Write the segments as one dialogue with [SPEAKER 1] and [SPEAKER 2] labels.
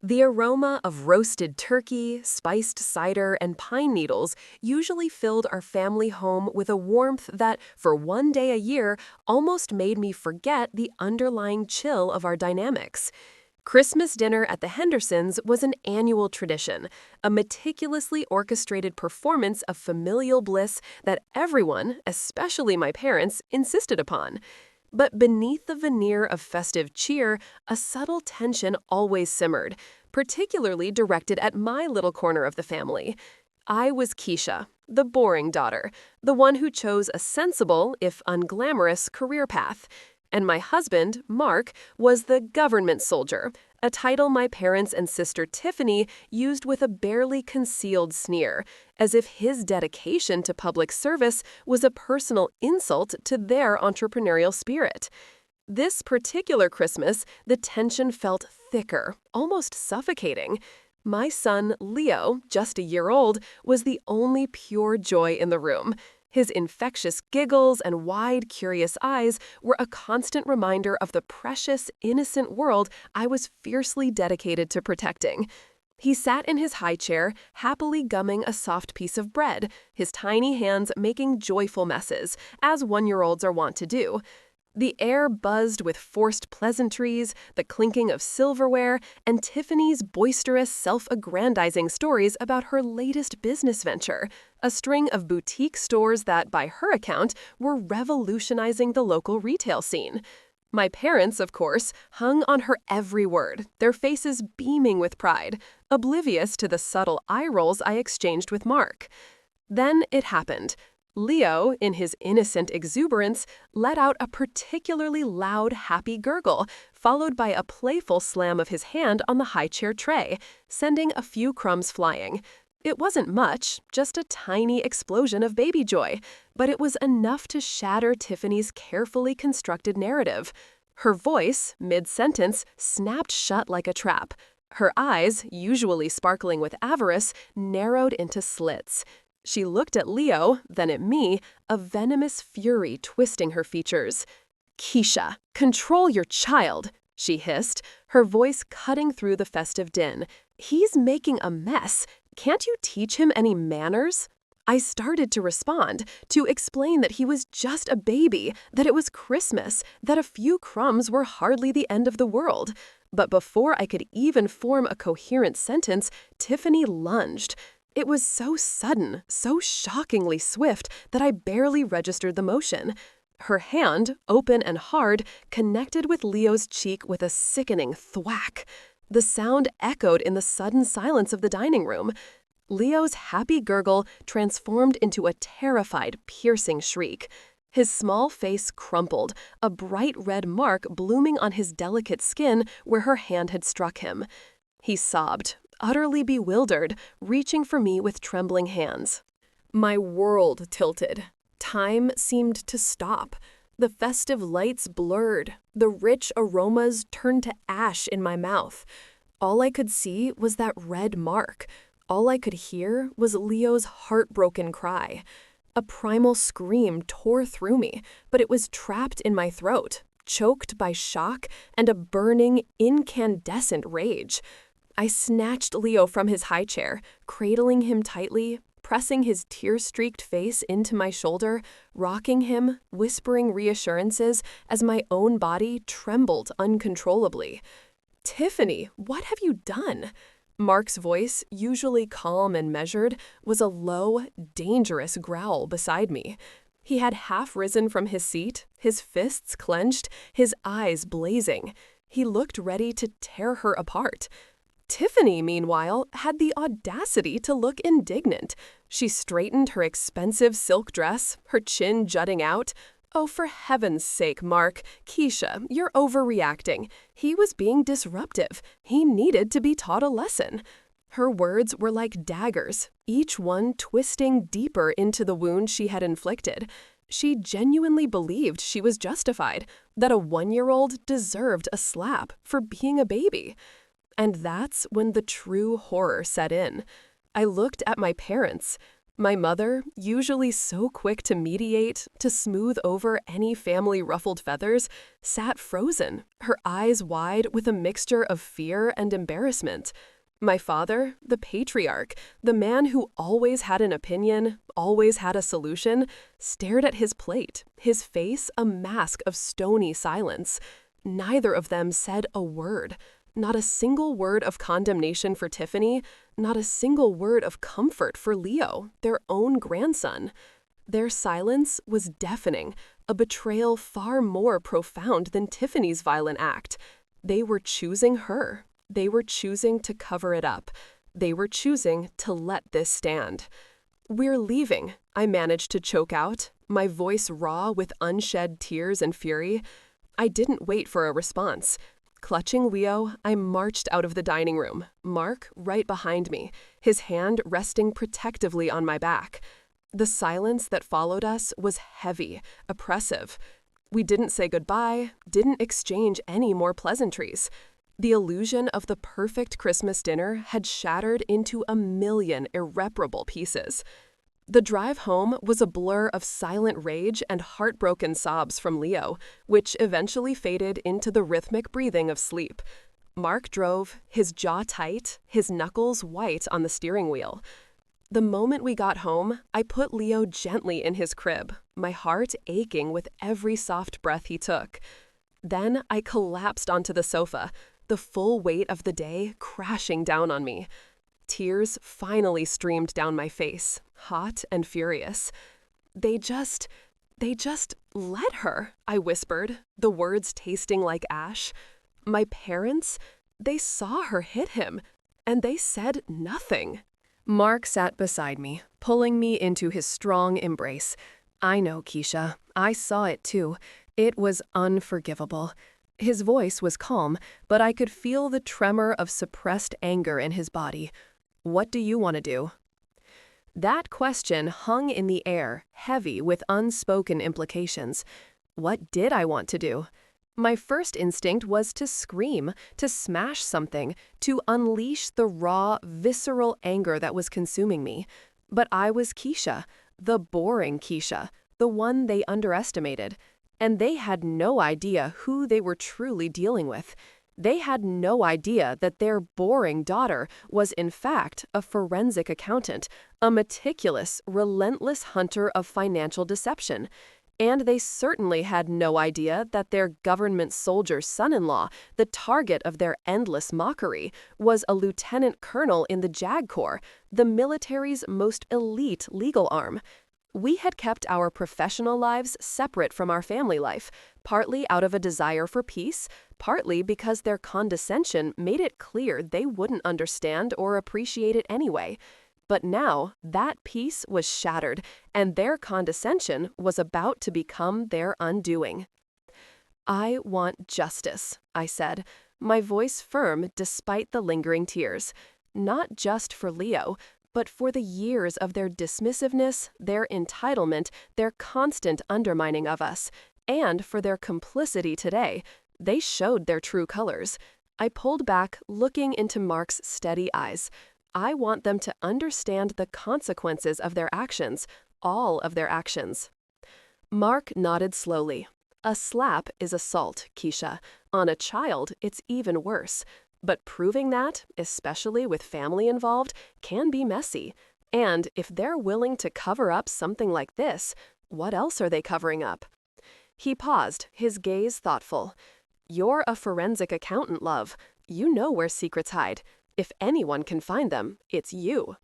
[SPEAKER 1] The aroma of roasted turkey, spiced cider, and pine needles usually filled our family home with a warmth that, for one day a year, almost made me forget the underlying chill of our dynamics. Christmas dinner at the Hendersons was an annual tradition, a meticulously orchestrated performance of familial bliss that everyone, especially my parents, insisted upon. But beneath the veneer of festive cheer, a subtle tension always simmered, particularly directed at my little corner of the family. I was Keisha, the boring daughter, the one who chose a sensible, if unglamorous, career path. And my husband, Mark, was the government soldier, a title my parents and sister Tiffany used with a barely concealed sneer, as if his dedication to public service was a personal insult to their entrepreneurial spirit. This particular Christmas, the tension felt thicker, almost suffocating. My son, Leo, just a year old, was the only pure joy in the room. His infectious giggles and wide, curious eyes were a constant reminder of the precious, innocent world I was fiercely dedicated to protecting. He sat in his high chair, happily gumming a soft piece of bread, his tiny hands making joyful messes, as one-year-olds are wont to do. The air buzzed with forced pleasantries, the clinking of silverware, and Tiffany's boisterous, self-aggrandizing stories about her latest business venture, a string of boutique stores that, by her account, were revolutionizing the local retail scene. My parents, of course, hung on her every word, their faces beaming with pride, oblivious to the subtle eye rolls I exchanged with Mark. Then it happened. Leo, in his innocent exuberance, let out a particularly loud, happy gurgle, followed by a playful slam of his hand on the high chair tray, sending a few crumbs flying. It wasn't much, just a tiny explosion of baby joy, but it was enough to shatter Tiffany's carefully constructed narrative. Her voice, mid-sentence, snapped shut like a trap. Her eyes, usually sparkling with avarice, narrowed into slits. She looked at Leo, then at me, a venomous fury twisting her features. "Keisha, control your child," she hissed, her voice cutting through the festive din. "He's making a mess. Can't you teach him any manners?" I started to respond, to explain that he was just a baby, that it was Christmas, that a few crumbs were hardly the end of the world. But before I could even form a coherent sentence, Tiffany lunged. It was so sudden, so shockingly swift, that I barely registered the motion. Her hand, open and hard, connected with Leo's cheek with a sickening thwack. The sound echoed in the sudden silence of the dining room. Leo's happy gurgle transformed into a terrified, piercing shriek. His small face crumpled, a bright red mark blooming on his delicate skin where her hand had struck him. He sobbed, utterly bewildered, reaching for me with trembling hands. My world tilted. Time seemed to stop. The festive lights blurred. The rich aromas turned to ash in my mouth. All I could see was that red mark. All I could hear was Leo's heartbroken cry. A primal scream tore through me, but it was trapped in my throat, choked by shock and a burning, incandescent rage. I snatched Leo from his high chair, cradling him tightly, pressing his tear-streaked face into my shoulder, rocking him, whispering reassurances as my own body trembled uncontrollably. "Tiffany, what have you done?" Mark's voice, usually calm and measured, was a low, dangerous growl beside me. He had half risen from his seat, his fists clenched, his eyes blazing. He looked ready to tear her apart. Tiffany, meanwhile, had the audacity to look indignant. She straightened her expensive silk dress, her chin jutting out. "Oh, for heaven's sake, Mark, Keisha, you're overreacting. He was being disruptive. He needed to be taught a lesson." Her words were like daggers, each one twisting deeper into the wound she had inflicted. She genuinely believed she was justified, that a one-year-old deserved a slap for being a baby. And that's when the true horror set in. I looked at my parents. My mother, usually so quick to mediate, to smooth over any family ruffled feathers, sat frozen, her eyes wide with a mixture of fear and embarrassment. My father, the patriarch, the man who always had an opinion, always had a solution, stared at his plate, his face a mask of stony silence. Neither of them said a word. Not a single word of condemnation for Tiffany, not a single word of comfort for Leo, their own grandson. Their silence was deafening, a betrayal far more profound than Tiffany's violent act. They were choosing her. They were choosing to cover it up. They were choosing to let this stand. "We're leaving," I managed to choke out, my voice raw with unshed tears and fury. I didn't wait for a response. Clutching Leo, I marched out of the dining room, Mark right behind me, his hand resting protectively on my back. The silence that followed us was heavy, oppressive. We didn't say goodbye, didn't exchange any more pleasantries. The illusion of the perfect Christmas dinner had shattered into a million irreparable pieces. The drive home was a blur of silent rage and heartbroken sobs from Leo, which eventually faded into the rhythmic breathing of sleep. Mark drove, his jaw tight, his knuckles white on the steering wheel. The moment we got home, I put Leo gently in his crib, my heart aching with every soft breath he took. Then I collapsed onto the sofa, the full weight of the day crashing down on me. Tears finally streamed down my face, hot and furious. They just let her," I whispered, the words tasting like ash. "My parents, they saw her hit him, and they said nothing." Mark sat beside me, pulling me into his strong embrace. "I know, Keisha. I saw it too. It was unforgivable." His voice was calm, but I could feel the tremor of suppressed anger in his body. "What do you want to do?" That question hung in the air, heavy with unspoken implications. What did I want to do? My first instinct was to scream, to smash something, to unleash the raw, visceral anger that was consuming me. But I was Keisha, the boring Keisha, the one they underestimated. And they had no idea who they were truly dealing with. They had no idea that their boring daughter was in fact a forensic accountant, a meticulous, relentless hunter of financial deception. And they certainly had no idea that their government soldier son-in-law, the target of their endless mockery, was a lieutenant colonel in the JAG Corps, the military's most elite legal arm. We had kept our professional lives separate from our family life, partly out of a desire for peace, partly because their condescension made it clear they wouldn't understand or appreciate it anyway. But now, that peace was shattered, and their condescension was about to become their undoing. "I want justice," I said, my voice firm despite the lingering tears. Not just for Leo, but for the years of their dismissiveness, their entitlement, their constant undermining of us, and for their complicity today. They showed their true colors. I pulled back, looking into Mark's steady eyes. I want them to understand the consequences of their actions, all of their actions. Mark nodded slowly. "A slap is assault, Keisha. On a child, it's even worse. But proving that, especially with family involved, can be messy. And if they're willing to cover up something like this, what else are they covering up?" He paused, his gaze thoughtful. "You're a forensic accountant, love. You know where secrets hide. If anyone can find them, it's you."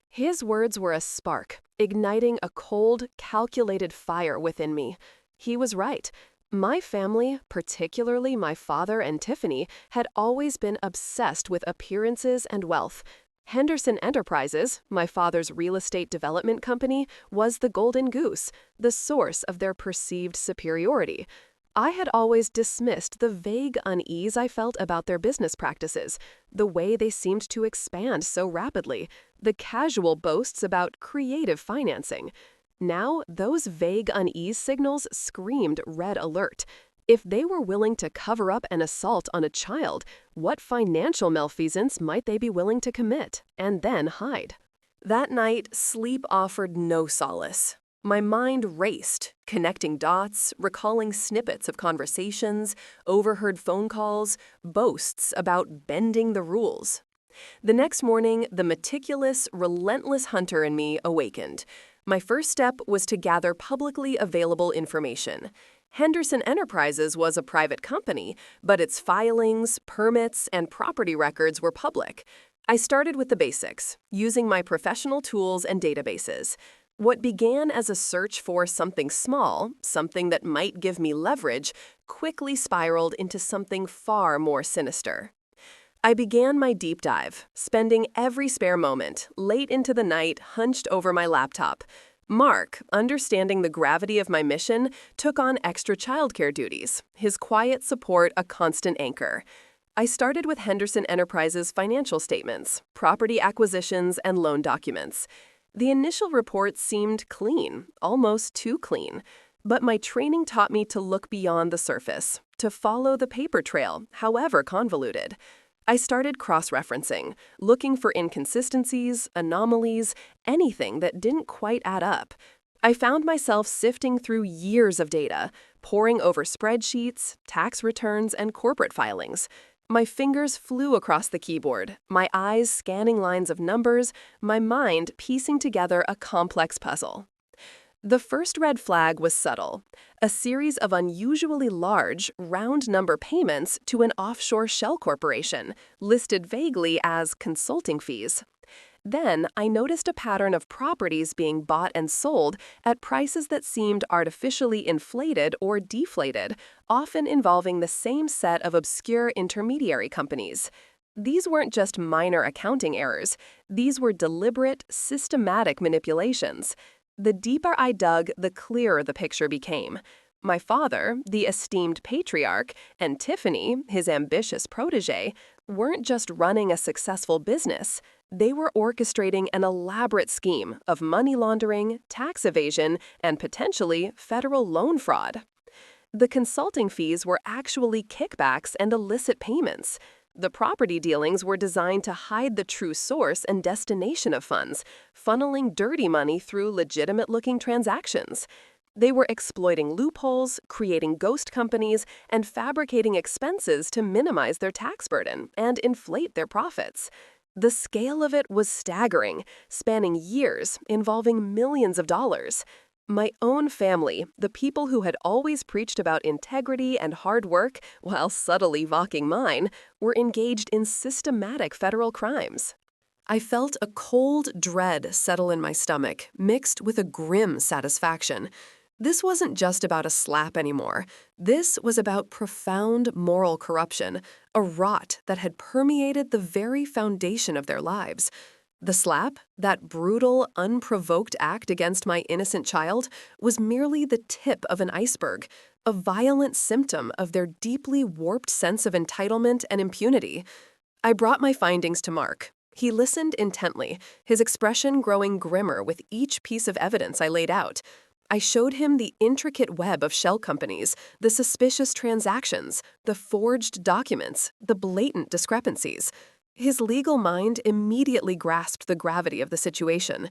[SPEAKER 1] His words were a spark, igniting a cold, calculated fire within me. He was right. My family, particularly my father and Tiffany, had always been obsessed with appearances and wealth. Henderson Enterprises, my father's real estate development company, was the golden goose, the source of their perceived superiority. I had always dismissed the vague unease I felt about their business practices, the way they seemed to expand so rapidly, the casual boasts about creative financing. Now, those vague unease signals screamed red alert. If they were willing to cover up an assault on a child, what financial malfeasance might they be willing to commit, and then hide? That night, sleep offered no solace. My mind raced, connecting dots, recalling snippets of conversations, overheard phone calls, boasts about bending the rules. The next morning, the meticulous, relentless hunter in me awakened. My first step was to gather publicly available information. Henderson Enterprises was a private company, but its filings, permits, and property records were public. I started with the basics, using my professional tools and databases. What began as a search for something small, something that might give me leverage, quickly spiraled into something far more sinister. I began my deep dive, spending every spare moment, late into the night, hunched over my laptop. Mark, understanding the gravity of my mission, took on extra childcare duties, his quiet support a constant anchor. I started with Henderson Enterprises' financial statements, property acquisitions, and loan documents. The initial report seemed clean, almost too clean. But my training taught me to look beyond the surface, to follow the paper trail, however convoluted. I started cross-referencing, looking for inconsistencies, anomalies, anything that didn't quite add up. I found myself sifting through years of data, poring over spreadsheets, tax returns, and corporate filings. My fingers flew across the keyboard, my eyes scanning lines of numbers, my mind piecing together a complex puzzle. The first red flag was subtle, a series of unusually large, round-number payments to an offshore shell corporation, listed vaguely as consulting fees. Then I noticed a pattern of properties being bought and sold at prices that seemed artificially inflated or deflated, often involving the same set of obscure intermediary companies. These weren't just minor accounting errors. These were deliberate, systematic manipulations. The deeper I dug, the clearer the picture became. My father, the esteemed patriarch, and Tiffany, his ambitious protege, weren't just running a successful business. They were orchestrating an elaborate scheme of money laundering, tax evasion, and potentially federal loan fraud. The consulting fees were actually kickbacks and illicit payments. The property dealings were designed to hide the true source and destination of funds, funneling dirty money through legitimate-looking transactions. They were exploiting loopholes, creating ghost companies, and fabricating expenses to minimize their tax burden and inflate their profits. The scale of it was staggering, spanning years, involving millions of dollars. My own family, the people who had always preached about integrity and hard work while subtly mocking mine, were engaged in systematic federal crimes. I felt a cold dread settle in my stomach, mixed with a grim satisfaction. This wasn't just about a slap anymore. This was about profound moral corruption, a rot that had permeated the very foundation of their lives. The slap, that brutal, unprovoked act against my innocent child, was merely the tip of an iceberg, a violent symptom of their deeply warped sense of entitlement and impunity. I brought my findings to Mark. He listened intently, his expression growing grimmer with each piece of evidence I laid out. I showed him the intricate web of shell companies, the suspicious transactions, the forged documents, the blatant discrepancies. His legal mind immediately grasped the gravity of the situation.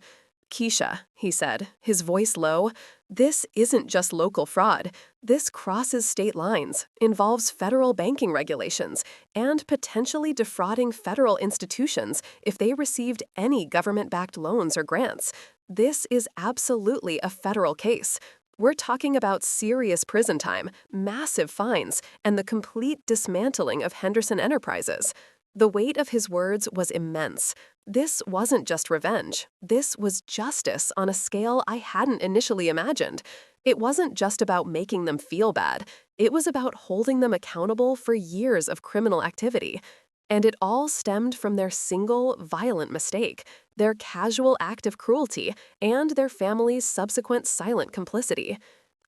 [SPEAKER 1] "Keisha," he said, his voice low, "this isn't just local fraud. This crosses state lines, involves federal banking regulations, and potentially defrauding federal institutions if they received any government-backed loans or grants. This is absolutely a federal case. We're talking about serious prison time, massive fines, and the complete dismantling of Henderson Enterprises." The weight of his words was immense. This wasn't just revenge. This was justice on a scale I hadn't initially imagined. It wasn't just about making them feel bad. It was about holding them accountable for years of criminal activity. And it all stemmed from their single, violent mistake, their casual act of cruelty, and their family's subsequent silent complicity.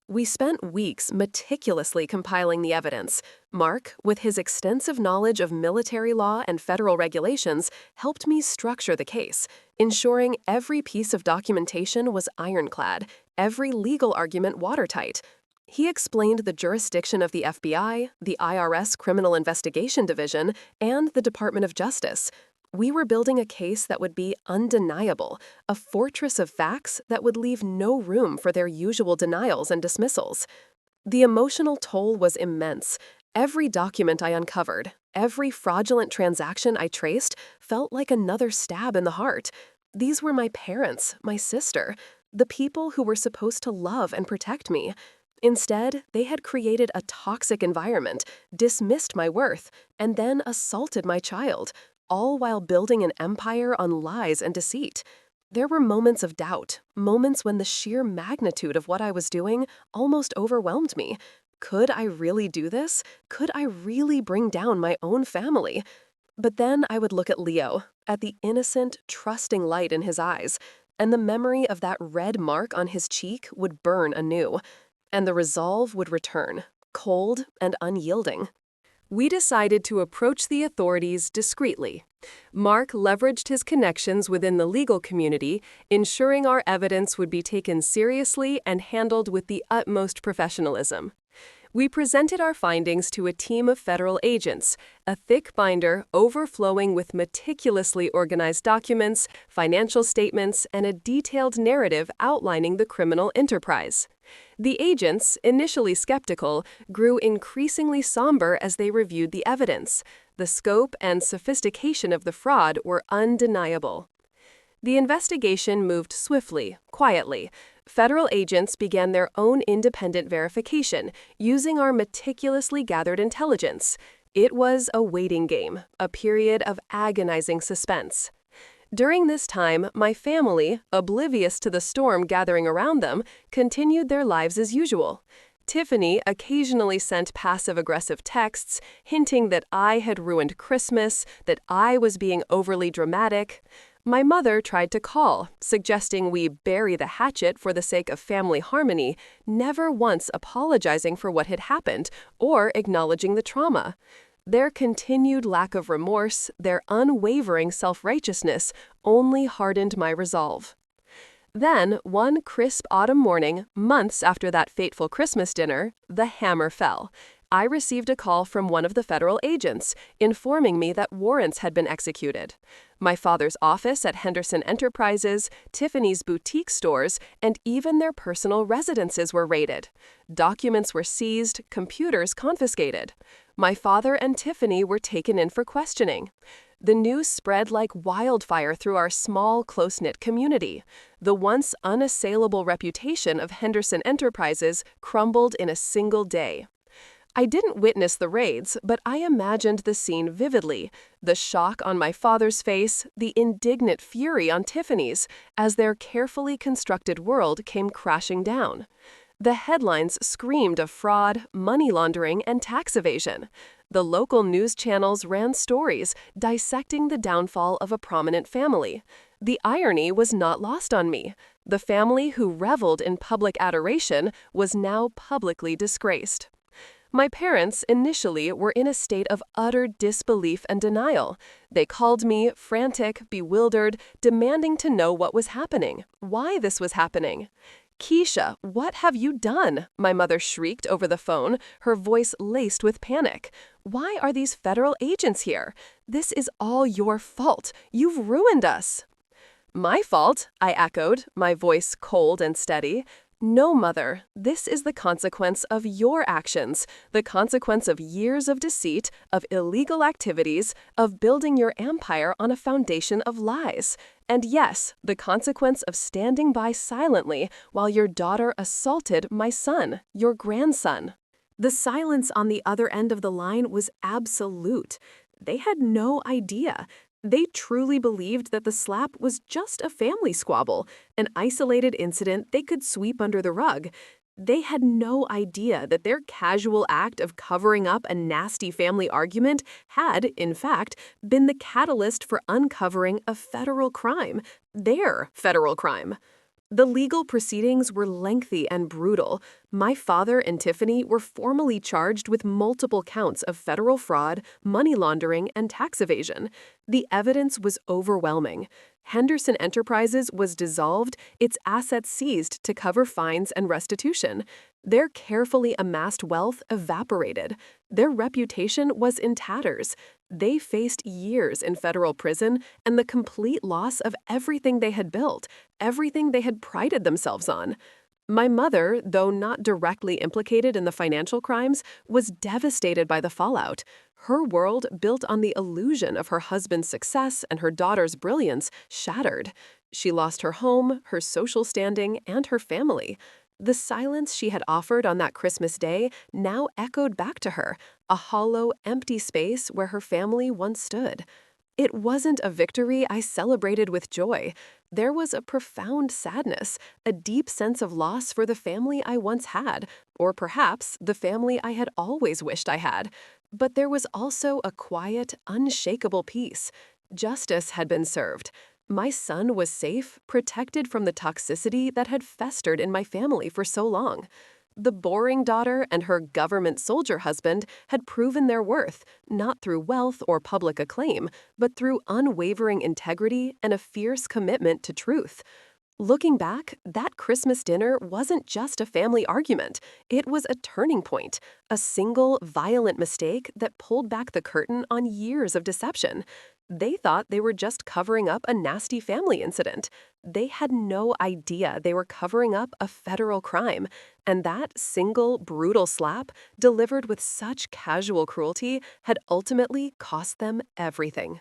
[SPEAKER 1] We spent weeks meticulously compiling the evidence. Mark, with his extensive knowledge of military law and federal regulations, helped me structure the case, ensuring every piece of documentation was ironclad, every legal argument watertight. He explained the jurisdiction of the FBI, the IRS Criminal Investigation Division, and the Department of Justice. We were building a case that would be undeniable, a fortress of facts that would leave no room for their usual denials and dismissals. The emotional toll was immense. Every document I uncovered, every fraudulent transaction I traced, felt like another stab in the heart. These were my parents, my sister, the people who were supposed to love and protect me. Instead, they had created a toxic environment, dismissed my worth, and then assaulted my child, all while building an empire on lies and deceit. There were moments of doubt, moments when the sheer magnitude of what I was doing almost overwhelmed me. Could I really do this? Could I really bring down my own family? But then I would look at Leo, at the innocent, trusting light in his eyes, and the memory of that red mark on his cheek would burn anew, and the resolve would return, cold and unyielding. We decided to approach the authorities discreetly. Mark leveraged his connections within the legal community, ensuring our evidence would be taken seriously and handled with the utmost professionalism. We presented our findings to a team of federal agents, a thick binder overflowing with meticulously organized documents, financial statements, and a detailed narrative outlining the criminal enterprise. The agents, initially skeptical, grew increasingly somber as they reviewed the evidence. The scope and sophistication of the fraud were undeniable. The investigation moved swiftly, quietly. Federal agents began their own independent verification, using our meticulously gathered intelligence. It was a waiting game, a period of agonizing suspense. During this time, my family, oblivious to the storm gathering around them, continued their lives as usual. Tiffany occasionally sent passive-aggressive texts, hinting that I had ruined Christmas, that I was being overly dramatic. My mother tried to call, suggesting we bury the hatchet for the sake of family harmony, never once apologizing for what had happened or acknowledging the trauma. Their continued lack of remorse, their unwavering self-righteousness, only hardened my resolve. Then, one crisp autumn morning, months after that fateful Christmas dinner, the hammer fell. I received a call from one of the federal agents, informing me that warrants had been executed. My father's office at Henderson Enterprises, Tiffany's boutique stores, and even their personal residences were raided. Documents were seized, computers confiscated. My father and Tiffany were taken in for questioning. The news spread like wildfire through our small, close-knit community. The once unassailable reputation of Henderson Enterprises crumbled in a single day. I didn't witness the raids, but I imagined the scene vividly. The shock on my father's face, the indignant fury on Tiffany's, as their carefully constructed world came crashing down. The headlines screamed of fraud, money laundering, and tax evasion. The local news channels ran stories dissecting the downfall of a prominent family. The irony was not lost on me. The family who reveled in public adoration was now publicly disgraced. My parents initially were in a state of utter disbelief and denial. They called me, frantic, bewildered, demanding to know what was happening, why this was happening. "Keisha, what have you done?" my mother shrieked over the phone, her voice laced with panic. "Why are these federal agents here? This is all your fault. You've ruined us." "My fault?" I echoed, my voice cold and steady. "No, Mother, this is the consequence of your actions, the consequence of years of deceit, of illegal activities, of building your empire on a foundation of lies. And yes, the consequence of standing by silently while your daughter assaulted my son, your grandson." The silence on the other end of the line was absolute. They had no idea. They truly believed that the slap was just a family squabble, an isolated incident they could sweep under the rug. They had no idea that their casual act of covering up a nasty family argument had, in fact, been the catalyst for uncovering a federal crime, their federal crime. The legal proceedings were lengthy and brutal. My father and Tiffany were formally charged with multiple counts of federal fraud, money laundering, and tax evasion. The evidence was overwhelming. Henderson Enterprises was dissolved, its assets seized to cover fines and restitution. Their carefully amassed wealth evaporated. Their reputation was in tatters. They faced years in federal prison and the complete loss of everything they had built, everything they had prided themselves on. My mother, though not directly implicated in the financial crimes, was devastated by the fallout. Her world, built on the illusion of her husband's success and her daughter's brilliance, shattered. She lost her home, her social standing, and her family. The silence she had offered on that Christmas day now echoed back to her, a hollow, empty space where her family once stood. It wasn't a victory I celebrated with joy. There was a profound sadness, a deep sense of loss for the family I once had, or perhaps the family I had always wished I had. But there was also a quiet, unshakable peace. Justice had been served. My son was safe, protected from the toxicity that had festered in my family for so long. The boring daughter and her government soldier husband had proven their worth, not through wealth or public acclaim, but through unwavering integrity and a fierce commitment to truth. Looking back, that Christmas dinner wasn't just a family argument. It was a turning point, a single, violent mistake that pulled back the curtain on years of deception. They thought they were just covering up a nasty family incident. They had no idea they were covering up a federal crime. And that single, brutal slap, delivered with such casual cruelty, had ultimately cost them everything.